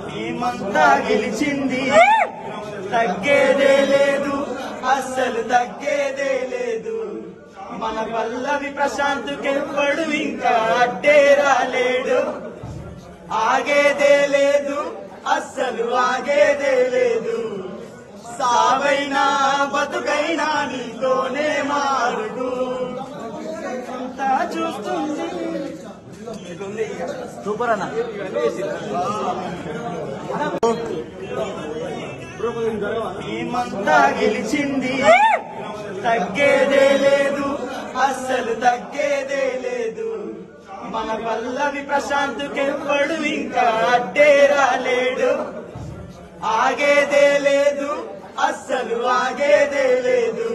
మేమంతా గెలిచింది తగ్గేదే లేదు, అస్సలు తగ్గేదే లేదు. మన పల్లవి ప్రశాంత్కెవ్వడు ఇంకా అడ్డే రాలేడు. ఆగేదే లేదు, అస్సలు ఆగేదే లేదు. సావైనా బతుకైనా నీతోనే మారుడు. అంతా చూస్తుంది సూపర్ అన్న. మేమంతా గెలిచింది తగ్గేదే లేదు, అస్సలు తగ్గేదే లేదు. మన పల్లవి ప్రశాంత్కెవ్వడు ఇంకా అడ్డే రాలేడు. ఆగేదే లేదు, అస్సలు ఆగేదే లేదు.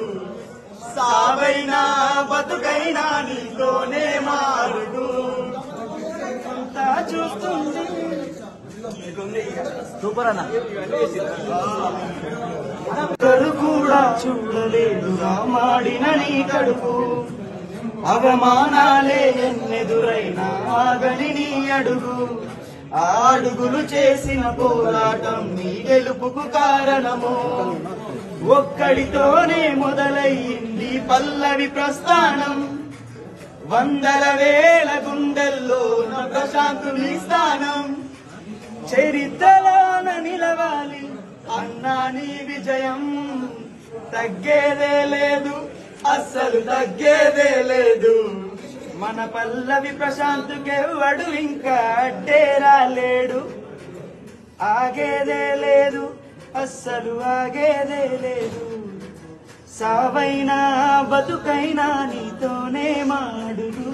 సావైనా బతుకైనా నీతోనే మారుడు. అంతా చూస్తుంది సూపర్ అన్న. కూడా చూడలేదు మాడిన నీ కడుపు. అవమానాలే ఎన్నెదురైనా ఆగని నీ అడుగు. ఆ అడుగులు చేసిన పోరాటం నీ గెలుపుకు కారణము. ఒక్కడితోనే మొదలయ్యింది పల్లవి ప్రస్థానం. వందల వేల గుండెల్లో ప్రశాంతుని స్థానం. చరిత్రలోన నిలవాలి అన్నా నీ విజయం. తగ్గేదే లేదు, అస్సలు తగ్గేదే లేదు. మన పల్లవి ప్రశాంత్కెవ్వడు ఇంకా అడ్డే రాలేడు. ఆగేదే లేదు, అస్సలు ఆగేదే లేదు. సావైనా బతుకైనా నీతోనే మాడుడు.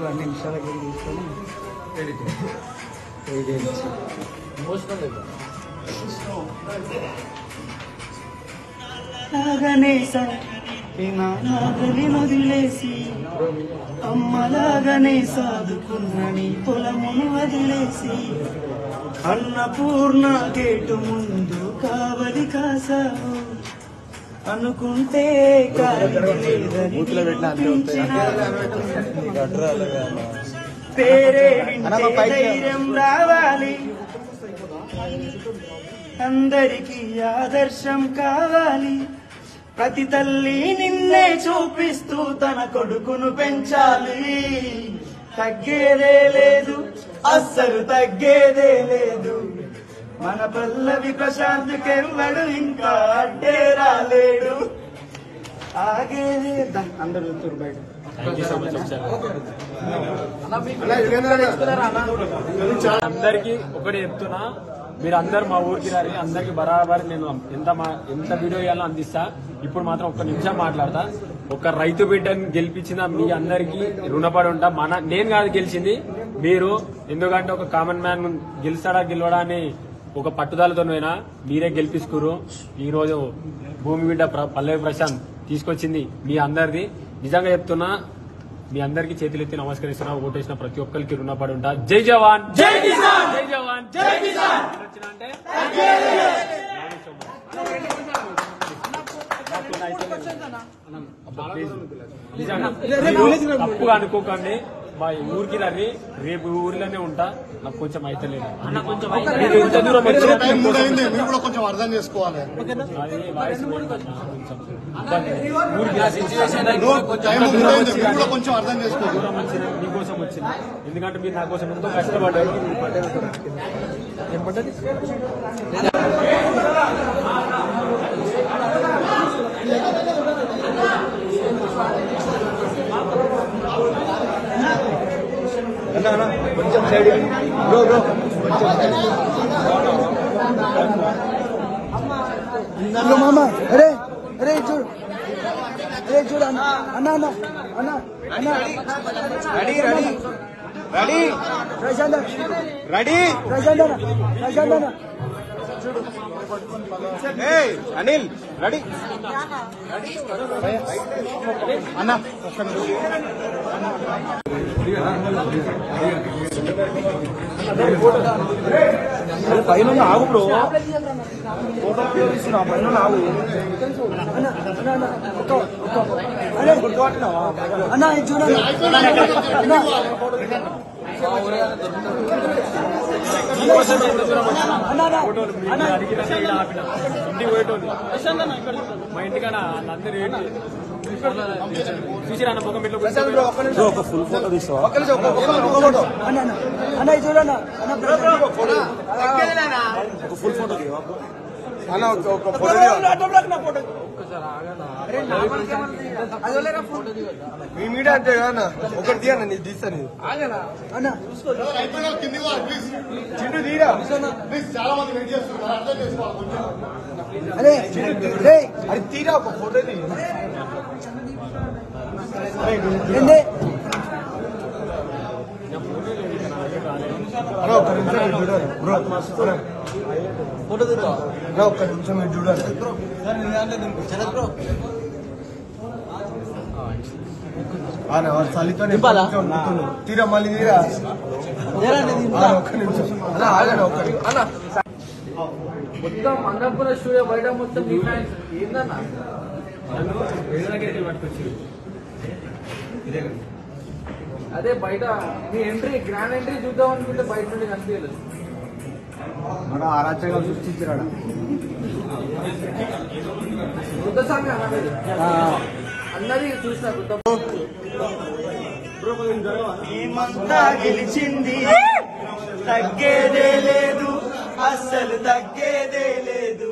అన్ని నిమిషాలకి తీసుకొని నాగని వదిలేసి అమ్మలాగానే సాదుకున్న నీ పొలమును వదిలేసి అన్నపూర్ణ గేటు ముందు కావలి కాసావు. అనుకుంటే పేరే వింటే ధైర్యం రావాలి. అందరికీ ఆదర్శం కావాలి. ప్రతి తల్లి నిన్నే చూపిస్తూ తన కొడుకును పెంచాలి. తగ్గేదే లేదు, అస్సలు తగ్గేదే లేదు. మన పల్లవి ప్రశాంత్కెవ్వడు ఇంకా అడ్డే రాలేడు. ఆగేదే అందరూ బయట. అందరికి ఒకటి చెప్తున్నా, మీరు అందరు మా ఊరికి రారి. అందరికి బరాబర్ నేను ఎంత వీడియో ఇవ్వాలో అందిస్తా. ఇప్పుడు మాత్రం ఒక్క నిమిషం మాట్లాడతా. ఒక రైతు బిడ్డని గెలిపించిన మీ అందరికి రుణపడి ఉంటా. నేను కాదు గెలిచింది, మీరు. ఎందుకంటే ఒక కామన్ మ్యాన్ గెలుస్తాడా గెలవడా అని ఒక పట్టుదలతోనైనా మీరే గెలిపించుకురు. ఈ రోజు భూమి బిడ్డ పల్లవి ప్రశాంత్ తీసుకొచ్చింది మీ అందరిది. నిజంగా చెప్తున్నా, మీ అందరికీ చేతులెత్తి నమస్కరిస్తున్నా. ఓటేసిన ప్రతి ఒక్కరికి రుణపడి ఉంటా. జై జవాన్, జై కిసాన్, జై జవాన్, జై కిసాన్. తప్పుగా అనుకోకండి. మా ఊరికి రండి, రేపు ఊరిలోనే ఉంటా. నాకు కొంచెం అయితే లేదు, ఇంత దూరం కొంచెం అర్థం చేసుకోవాలి. కొంచెం అర్థం చేసుకోవాలి. దూరం వచ్చింది, మీకోసం వచ్చింది. ఎందుకంటే మీరు నా కోసం ఎంతో కష్టపడ్డారు. కొంచెం సైడ్ బ్రో కొంచెం మామ. అరే అరే చూడు, అరే చూడు అన్న అన్న అన్న అన్న అన్న ready ready ready Prashant ready Prashant అన్న ప్రశాంత్ అన్న చూడు. అనిల్ రెడీ అన్న. పైన ఆగు బ్రో, ఫోటో ఇస్తున్నా. పైన ఆగు అన్న, చూడండి మీకోసం ఎంత దూరం వచ్చినా ఫోటోలు మీరు అడిగినా నేను ఆపిన ఇంటికి పోయేటోళ్ళు మా ఇంటికన్నా అందరూ ఏంటి చూసి అన్న పొగ మీట్లో ఒక ఫుల్ ఫోటో తీస్తావా? అన్న చూడన్నా ఒక ఫుల్ ఫోటో తీవా? మీ మీడియా అంటే కదా ఒకటి తీయన్నా నీ తీస్తాను అన్న చిండు తీరా అరే అది తీరా ఒక ఫోటో తీ ఏంది ఒక్క నిమిషం చూడాలి బ్రో ఫోటో తీరా ఒక్క నిమిషం చూడాలి చలితో తీరా మళ్ళీ తీరా ఒక్క నిమిషం అలా ఆగండి ఒక్క నిమిషం మొత్తం మంగళపుర స్టూడియో బయట మొత్తం మీ ఫ్యాన్స్ ఏందన్నా అదే బయట మీ ఎంట్రీ గ్రాండ్ ఎంట్రీ చూద్దాం అనుకుంటే బయట నుండి కనిపించలేదు మన అరాచకాలు సృష్టించాడు బుద్ధ సాంగ్ అందరి చూసిన బుద్ధ ఏమంతా గెలిచింది తగ్గేదే లేదు, అస్సలు తగ్గేదే లేదు.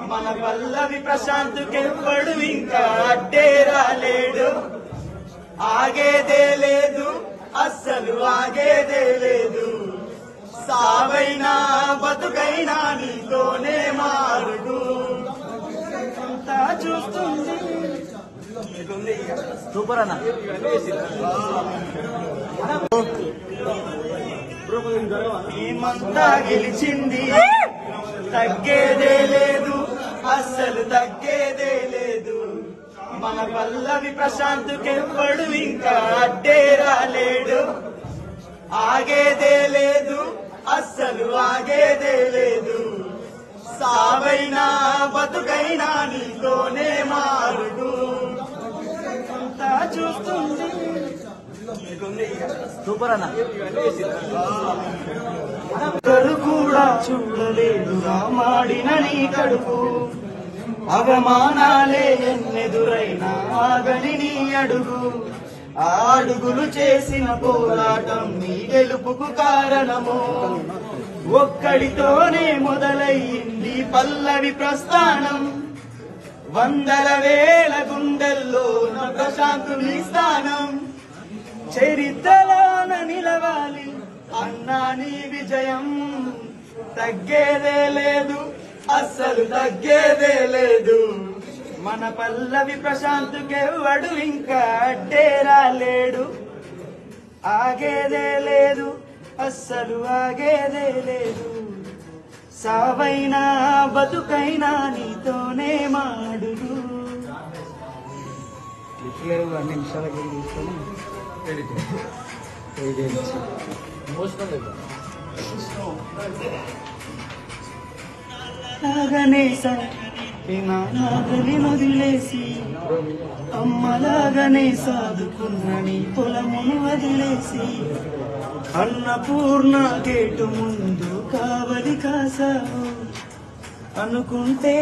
మన పల్లవి ప్రశాంత్కెవ్వడు ఇంకా అడ్డే రాలేడు. ఆగేదే లేదు, అస్సలు ఆగేదే లేదు. సావైనా బతుకైనా నీతోనే మారుడు. అంతా చూస్తుంది సూపర్ అన్న ఏమంతా గెలిచింది తగ్గేదే లేదు, అస్సలు తగ్గేదే లేదు. మన పల్లవి ప్రశాంత్కెవ్వడు ఇంకా అడ్డే రాలేడు. ఆగేదే లేదు, అస్సలు ఆగేదే లేదు. సావైనా బతుకైనా నీతోనే మారుడు. అంతా చూస్తుంది సూపర్ అన్న కడు కూడా చూడలేదు రామాడిన నీ కడుపు. అవమానాలే ఎన్నెదురైనా ఆగని నీ అడుగు. ఆ అడుగులు చేసిన పోరాటం నీ గెలుపుకు కారణము. ఒక్కడితోనే మొదలయ్యింది పల్లవి ప్రస్థానం. వందల వేల గుండెల్లో ప్రశాంతుని స్థానం. చరిత్రలోన నిలవాలి అన్నా నీ విజయం. తగ్గేదే లేదు, అస్సలు తగ్గేదే లేదు. మన పల్లవి ప్రశాంత్కెవ్వడు ఇంకా అడ్డే రాలేడు. ఆగేదే లేదు, అస్సలు ఆగేదే లేదు. సావైనా బతుకైనా నీతోనే మాడుడు. అన్ని నిమిషాలకి తీసుకొని లాగానే నాగలి వదిలేసి అమ్మలాగానే సాదుకున్న నీ పొలమును వదిలేసి అన్నపూర్ణ గేటు ముందు కావలి కాసావు. అనుకుంటే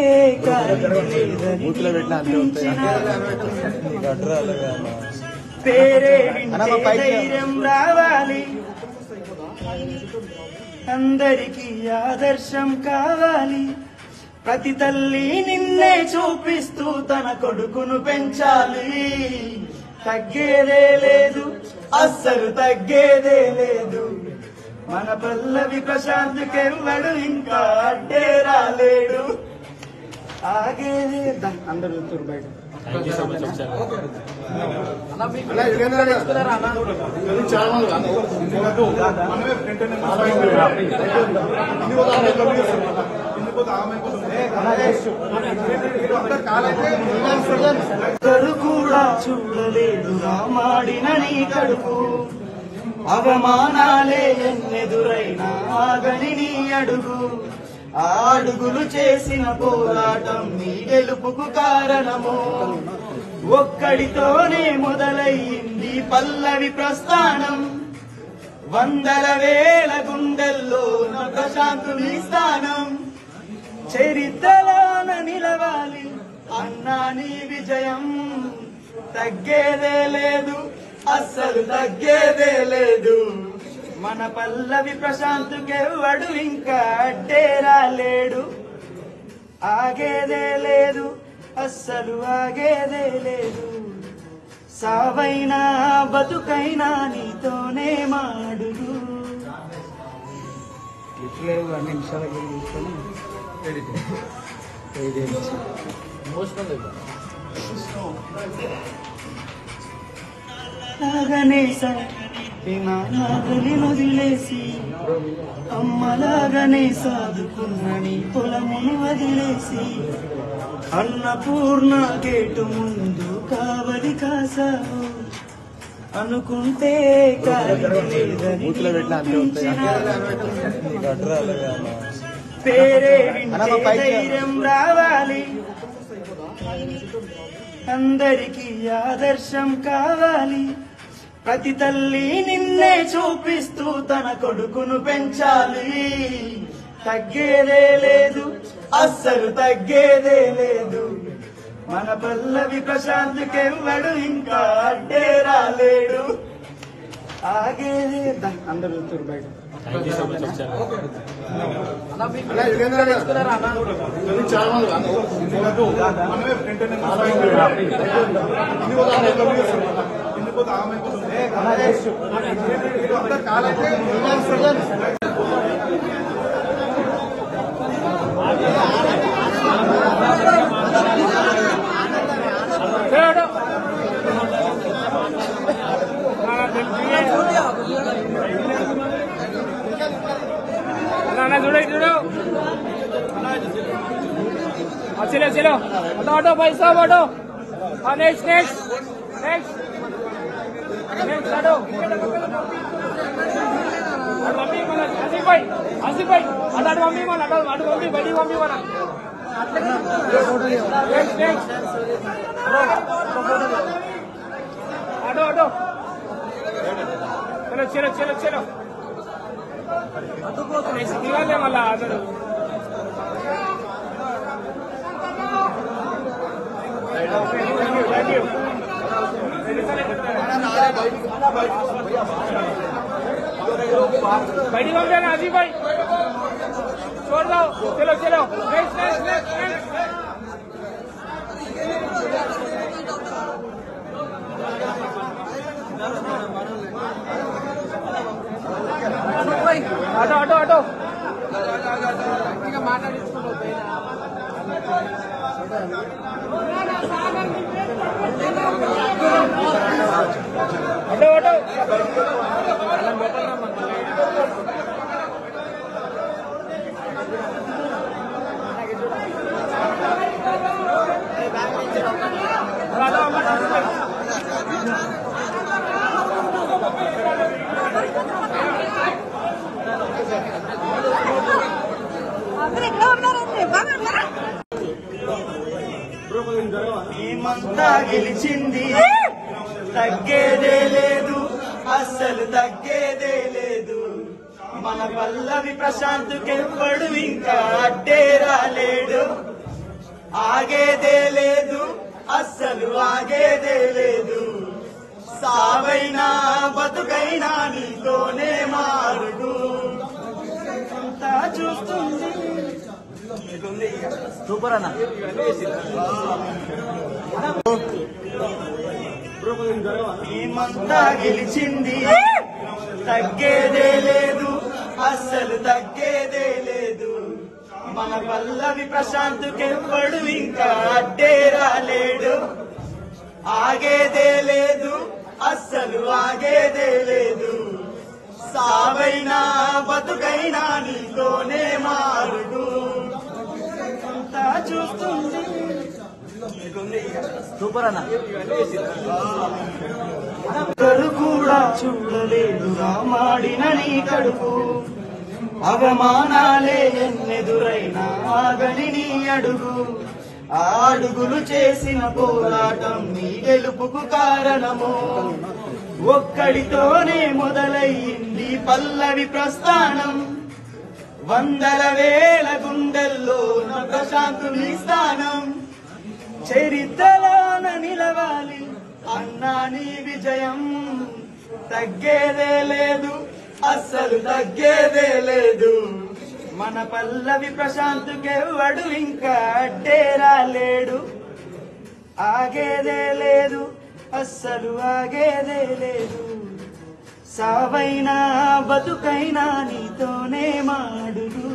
పేరే వింటే ధైర్యం రావాలి. అందరికీ ఆదర్శం కావాలి. ప్రతి తల్లి నిన్నే చూపిస్తూ తన కొడుకును పెంచాలి. తగ్గేదే లేదు, అస్సలు తగ్గేదే లేదు. మన పల్లవి ప్రశాంత్కెవ్వడు ఇంకా అడ్డే రాలేడు. ఆగేదే అందరూ చూస్తారు బయట. థ్యాంక్ యూ సో మచ్ ఒకసారి కడు కూడా చూడలేదు రామాడిన నీ కడుపు. అవమానాలే ఎన్నెదురైనా ఆగని నీ అడుగు. ఆ అడుగులు చేసిన పోరాటం నీ గెలుపుకు కారణము. ఒక్కడితోనే మొదలయ్యింది పల్లవి ప్రస్థానం. వందల వేల గుండెల్లో ప్రశాంతుని స్థానం చరిత్రలోన నిలవాలి అన్నా నీ విజయం తగ్గేదే లేదు అస్సలు తగ్గేదే లేదు మన పల్లవి ప్రశాంతుకెవ్వడు ఇంకా అడ్డేరా లేడు ఆగేదే లేదు అస్సలు ఆగేదే లేదు సావైనా బతుకైనా నీతోనే మాడుదు ఇట్లేవు 2 నిమిషాలకి తీసుకొని విమానాగలి వదిలేసి అమ్మలాగానే సాదుకున్న నీ పొలమును వదిలేసి అన్నపూర్ణ గేటు ముందు కావలి కాసావు అనుకుంటే పేరే వింటే ధైర్యం రావాలి అందరికీ ఆదర్శం కావాలి ప్రతి తల్లి నిన్నే చూపిస్తూ తన కొడుకును పెంచాలి తగ్గేదే లేదు అస్సలు తగ్గేదే లేదు మన పల్లవి ప్రశాంతుకెవ్వడు ఇంకా అడ్డేరా లేడు ఆగేదే అందరూ బయట థ్యాంక్ యూ సో మచ్ వచ్చారు చూడు చలో చలో ఆటో పైసా auto next next next next auto mummy మన ఆసిఫ్ భాయ్ అటు మమ్మీ మన అటు మమ్మీ బడి మమ్మీ మన నెక్స్ట్ నెక్స్ట్ ఆటో ఆటో చలో చలో చలో చలో దిగాలే మళ్ళా అతడు बड़ी बम जाना अजी भाई छोड़ दो चलो चलो next next next auto auto auto auto auto మేమంతా గెలిచింది తగ్గేదే లేదు అస్సలు తగ్గేదే లేదు మన పల్లవి ప్రశాంతుకెవ్వడు ఇంకా అడ్డేరా లేడు ఆగేదే లేదు అస్సలు ఆగేదే లేదు సావైనా బతుకైనా నీతోనే మారుడు అంతా చూస్తుంది సూపర్ అన్న మేమంతా గెలిచింది తగ్గేదే లేదు అస్సలు తగ్గేదే లేదు మన పల్లవి ప్రశాంతుకెవ్వడు ఇంకా అడ్డేరా లేడు ఆగేదే లేదు అస్సలు ఆగేదే లేదు సావైనా బతుకైనా నీతోనే మారుడు అంతా చూస్తుంది సూపర్ అన్న కూడా చూడలేదు మాడిన నీ కడుపు అవమానాలే ఎన్నెదురైనా ఆగని నీ అడుగు ఆ అడుగులు చేసిన పోరాటం నీ గెలుపుకు కారణము ఒక్కడితోనే మొదలయ్యింది ఈ పల్లవి ప్రస్థానం వందల వేల గుండెల్లో ప్రశాంతుని స్థానం చరిత్రలోన నిలవాలి అన్నా నీ విజయం తగ్గేదే లేదు అస్సలు తగ్గేదే లేదు మన పల్లవి ప్రశాంతుకెవ్వడు ఇంకా అడ్డేరాలేడు ఆగేదే లేదు అస్సలు ఆగేదే లేదు సావైనా బతుకైనా నీతోనే మాడుదు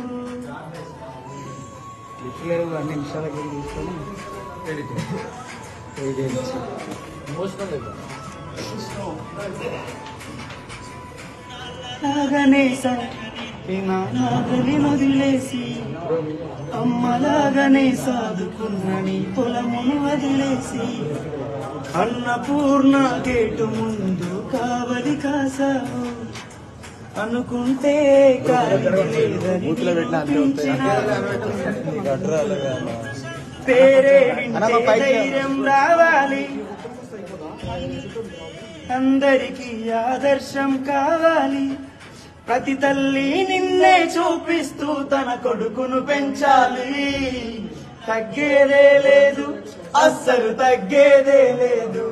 అన్ని నిమిషాలకి తీసుకొని నాగని వదిలేసి అమ్మలాగానే సాదుకున్న నీ పొలమును వదిలేసి అన్నపూర్ణ గేటు ముందు కావలి కాసావు అనుకుంటే పేరే వింటే ధైర్యం రావాలి అందరికీ ఆదర్శం కావాలి ప్రతి తల్లి నిన్నే చూపిస్తూ తన కొడుకును పెంచాలి తగ్గేదే లేదు అస్సలు తగ్గేదే లేదు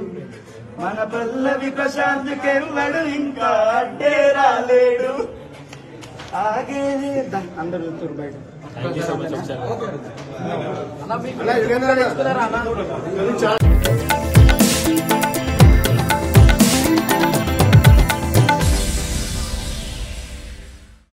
మన పల్లవి ప్రశాంతుకెవ్వడు ఇంకా అడ్డేరాలేడు ఆగేదే అందరూ చూస్తారు బయట థ్యాంక్ యూ సో మచ్. అన్న మీకు